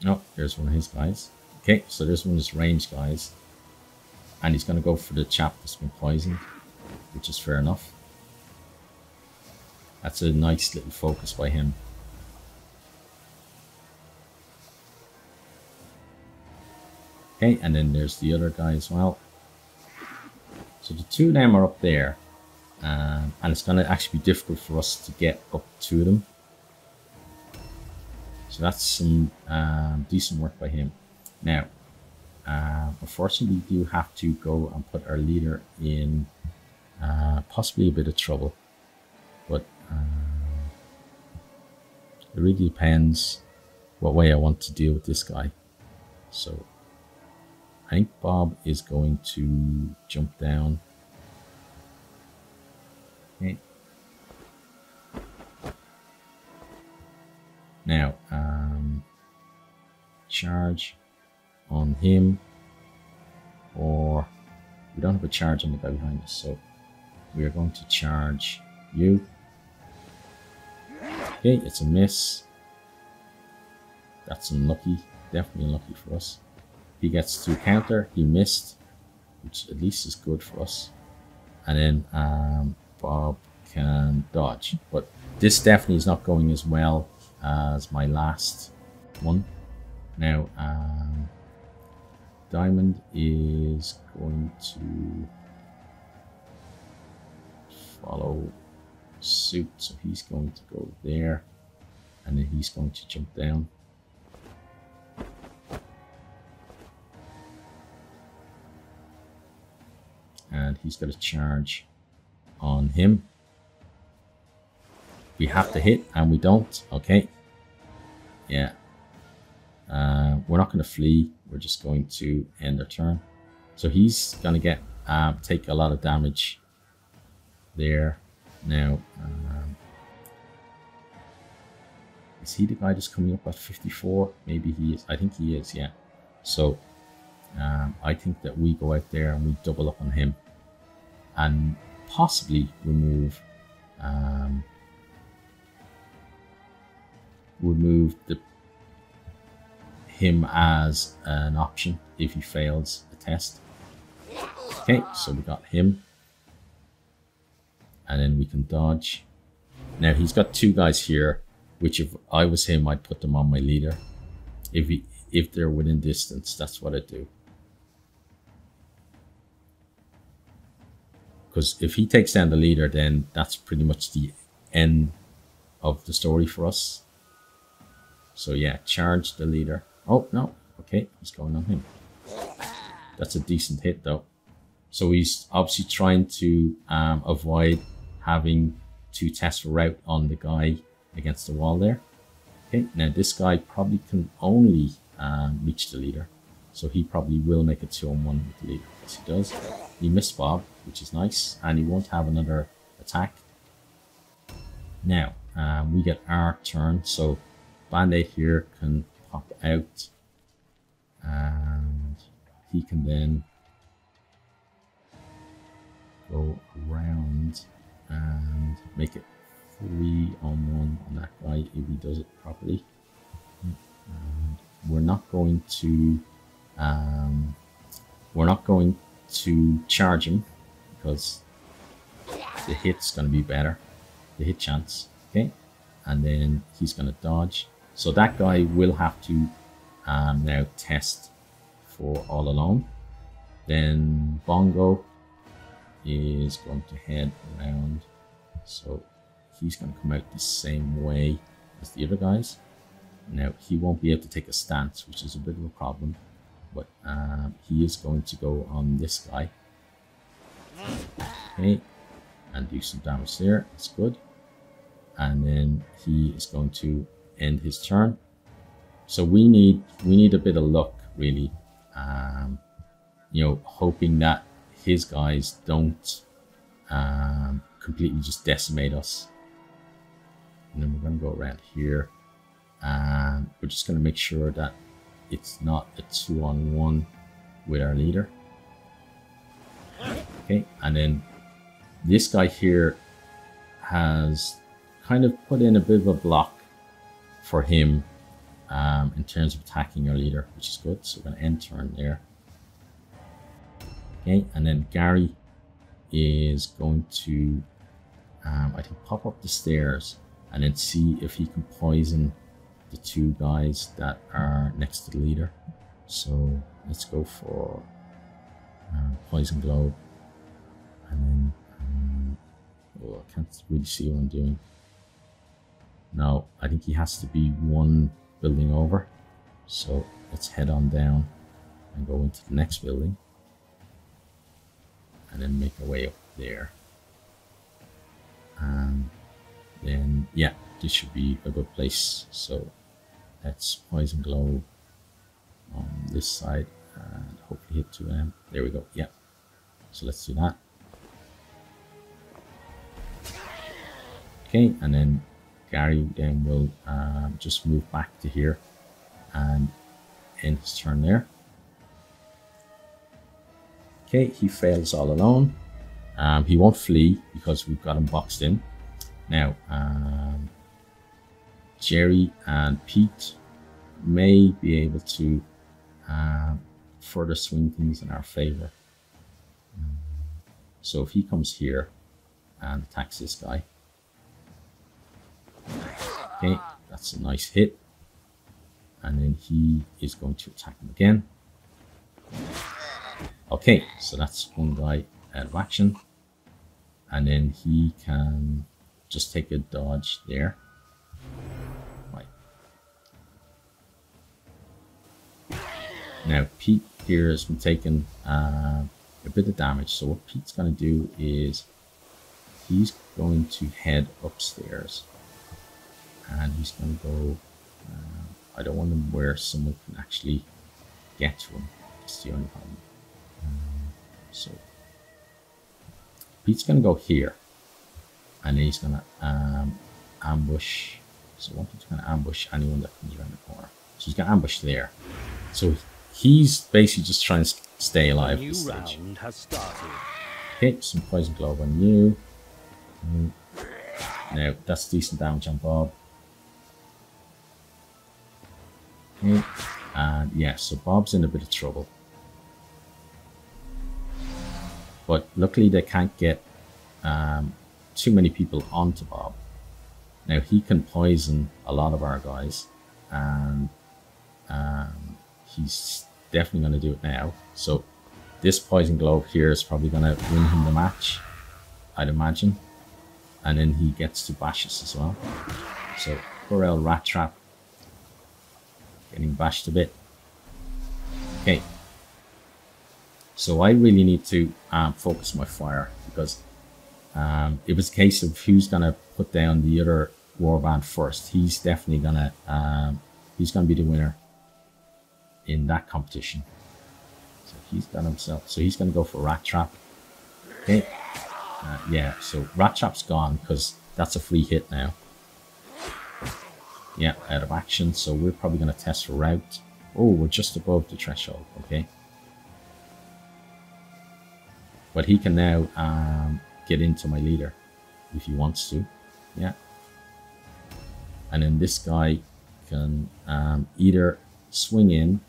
Oh, there's one of his guys. Okay, so there's one of his range guys. And he's going to go for the chap that's been poisoned, which is fair enough. That's a nice little focus by him. Okay, and then there's the other guy as well. So the two of them are up there. And it's going to actually be difficult for us to get up to them. So that's some decent work by him. Now, unfortunately, we do have to go and put our leader in possibly a bit of trouble. But it really depends what way I want to deal with this guy. So I think Bob is going to jump down. Okay. Now, charge on him, or we don't have a charge on the guy behind us, so we are going to charge you. Okay, it's a miss. That's unlucky, definitely unlucky for us. He gets to counter, he missed, which at least is good for us. And then Bob can dodge, but this definitely is not going as well as my last one. Now, Diamond is going to follow suit, so he's going to go there, and then he's going to jump down. And he's got a charge on him. We have to hit, and we don't. Okay. Yeah. We're not going to flee. We're just going to end our turn. So he's going to get take a lot of damage there. Now, is he the guy that's coming up at 54? Maybe he is. I think he is, yeah. So I think that we go out there and we double up on him and possibly remove him as an option if he fails the test. Okay, so we got him, and then we can dodge. Now he's got two guys here, which if I was him, I'd put them on my leader. If they're within distance, that's what I'd do. Because if he takes down the leader, then that's pretty much the end of the story for us. So yeah, charge the leader. Oh, no. Okay, what's going on him? That's a decent hit, though. So he's obviously trying to avoid having to test route on the guy against the wall there. Okay, now this guy probably can only reach the leader. So he probably will make a 2-on-1 with the leader. Yes, he does. He missed Bob, which is nice, and he won't have another attack. Now, we get our turn, so Band-Aid here can pop out, and he can then go around and make it 3-on-1 on that guy if he does it properly. And we're not going to charge him because the hit's going to be better, the hit chance. Okay, and then he's going to dodge. So that guy will have to now test for all alone. Then Bongo is going to head around, so he's going to come out the same way as the other guys. Now he won't be able to take a stance, which is a bit of a problem, but he is going to go on this guy. Okay, and do some damage there. That's good. And then he is going to end his turn. So we need a bit of luck, really. You know, hoping that his guys don't completely just decimate us. And then we're going to go around here, and we're just going to make sure that it's not a 2-on-1 with our leader. Okay, and then this guy here has kind of put in a bit of a block for him in terms of attacking our leader, which is good. So we're going to end turn there. Okay, and then Gary is going to, I think, pop up the stairs and then see if he can poison the 2 guys that are next to the leader. So let's go for Poison Globe. And then, oh, I can't really see what I'm doing. No, I think he has to be 1 building over. So let's head on down and go into the next building. And then make our way up there. And then, yeah, this should be a good place. So let's Poison Globe on this side and hopefully hit 2 of them. There we go, yeah. So let's do that. Okay, and then Gary then will just move back to here and end his turn there. Okay, he fails all alone. He won't flee because we've got him boxed in. Now, Jerry and Pete may be able to further swing things in our favor. So if he comes here and attacks this guy. Okay, that's a nice hit. And then he is going to attack him again. Okay, so that's 1 guy out of action. And then he can just take a dodge there. Right. Now Pete here has been taking a bit of damage. So what Pete's going to do is he's going to head upstairs. And he's going to go, I don't want him where someone can actually get to him. That's the only problem. So Pete's going to go here. And then he's going to ambush. So I want him to kind of ambush anyone that comes around the corner. So he's going to ambush there. So he's basically just trying to stay alive at this stage. Okay, some Poison Globe on you. Now that's decent damage on Bob. Okay, and yeah, so Bob's in a bit of trouble. But luckily they can't get too many people onto Bob. Now he can poison a lot of our guys, and he's definitely going to do it now. So this Poison Globe here is probably going to win him the match, I'd imagine. And then he gets to bash us as well. So poor old Rat Trap getting bashed a bit. Okay. So I really need to focus my fire, because it was a case of who's going to put down the other warband first. He's definitely going to be the winner in that competition. he's got himself. So he's going to go for Rat Trap. Okay. Yeah, so Rat Trap's gone because that's a free hit now. Yeah, out of action. So we're probably going to test for Route. Oh, we're just above the threshold. Okay. But he can now get into my leader if he wants to. Yeah. And then this guy can either swing in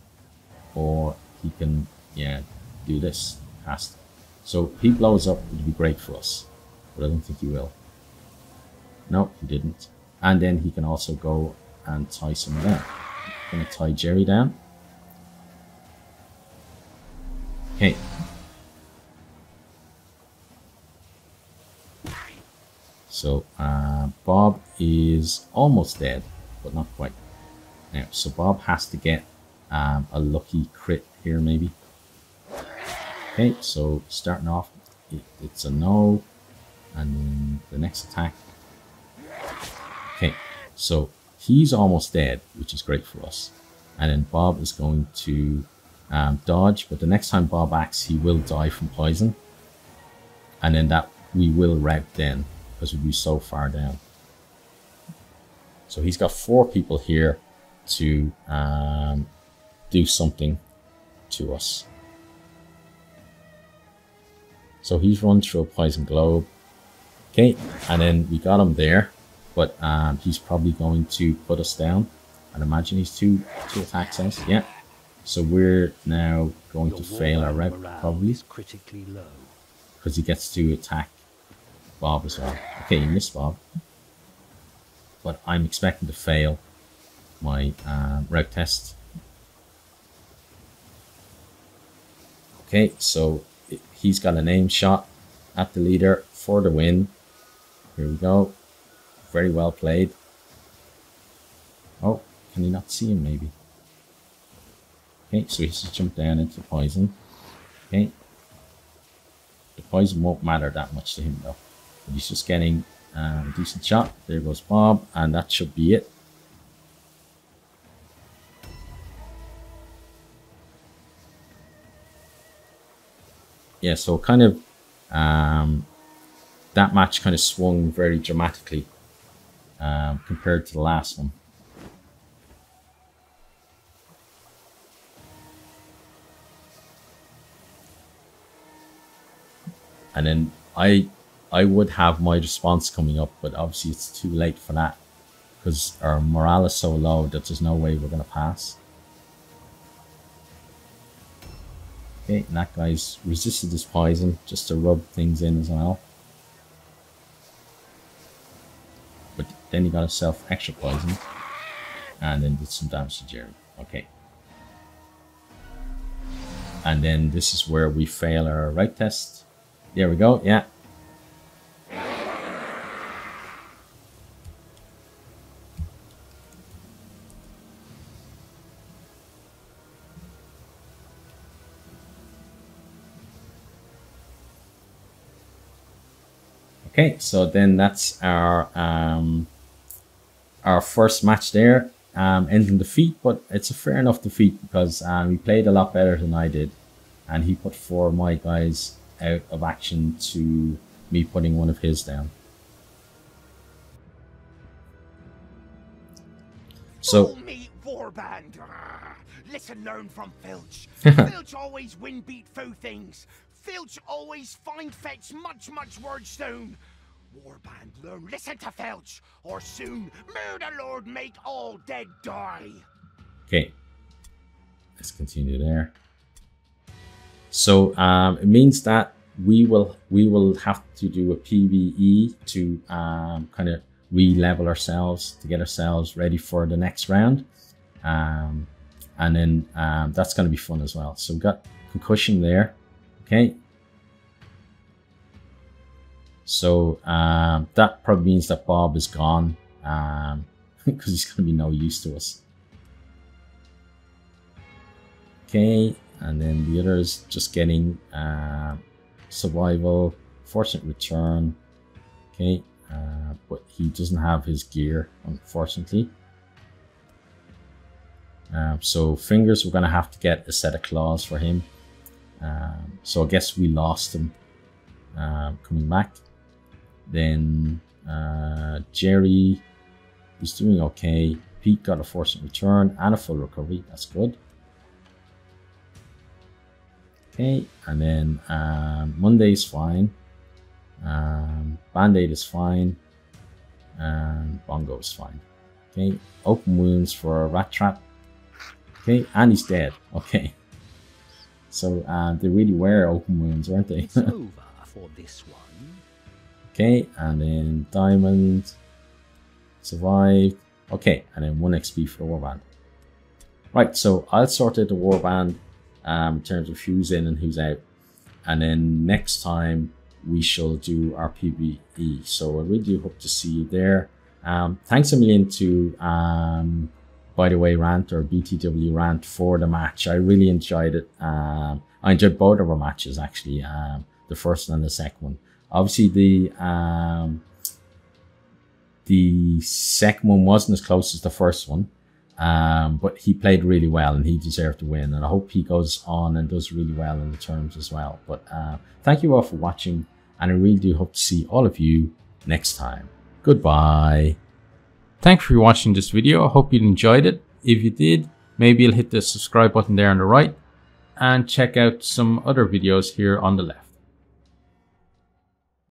or he can, yeah, do this. Cast. So if he blows up, it would be great for us. But I don't think he will. No, he didn't. And then he can also go and tie someone down. I'm going to tie Jerry down. Okay. So Bob is almost dead, but not quite. Now, so Bob has to get a lucky crit here, maybe. Okay, so starting off, it's a no, and then the next attack. Okay, so he's almost dead, which is great for us. And then Bob is going to dodge, but the next time Bob acts, he will die from poison. And then that we will rout then, because we'll be so far down. So he's got 4 people here to do something to us. So he's run through a poison globe. Okay, and then we got him there, but he's probably going to put us down. I'd imagine he's two attacks us. Yeah. So we're now going to fail our route probably, critically low, because he gets to attack Bob as well. Okay, he missed Bob, but I'm expecting to fail my route test. Okay, so he's got an aim shot at the leader for the win. Here we go. Very well played. Oh, can he not see him maybe? Okay, so he's just jumped down into poison. Okay. The poison won't matter that much to him though. But he's just getting a decent shot. There goes Bob, and that should be it. Yeah, so kind of that match kind of swung very dramatically compared to the last one. And then I would have my response coming up, but obviously it's too late for that because our morale is so low that there's no way we're going to pass. Okay, and that guy's resisted this poison just to rub things in as well. But then he got himself extra poison and then did some damage to Jerry. Okay. And then this is where we fail our right test. There we go, yeah. Okay, so then that's our first match there, ending defeat, but it's a fair enough defeat because he played a lot better than I did, and he put 4 of my guys out of action to me putting 1 of his down. So me warband. Listen, learn from Filch. Filch always win beat through things. Filch always find fetch much word soon. Warband, learn, listen to Filch, or soon murder lord make all dead die. Okay, let's continue there. So it means that we will have to do a PvE to kind of re-level ourselves to get ourselves ready for the next round, and then that's going to be fun as well. So we've got concussion there. Okay, so that probably means that Bob is gone because he's going to be no use to us. Okay, and then the other is just getting survival, fortunate return. Okay, but he doesn't have his gear, unfortunately. So fingers, we're going to have to get a set of claws for him. So I guess we lost him coming back. Then Jerry is doing okay. Pete got a forcing return and a full recovery. That's good. Okay, and then Monday's fine. Band-Aid is fine. And Bongo is fine. Okay, open wounds for Rat Trap. Okay, and he's dead. Okay. So they really were open wounds, weren't they? It's over for this one. Okay, and then Diamond survived. Okay, and then 1 XP for the Warband. Right, so I'll sort out the Warband in terms of who's in and who's out. And then next time we shall do our PvE. So I really do hope to see you there. Thanks a million to BTWRant or BTWRant for the match. I really enjoyed it. I enjoyed both of our matches actually, the first and the second one. Obviously the second one wasn't as close as the first one, but he played really well and he deserved to win. And I hope he goes on and does really well in the terms as well. But thank you all for watching, and I really do hope to see all of you next time. Goodbye. Thanks for watching this video. I hope you enjoyed it. If you did, maybe you'll hit the subscribe button there on the right and check out some other videos here on the left.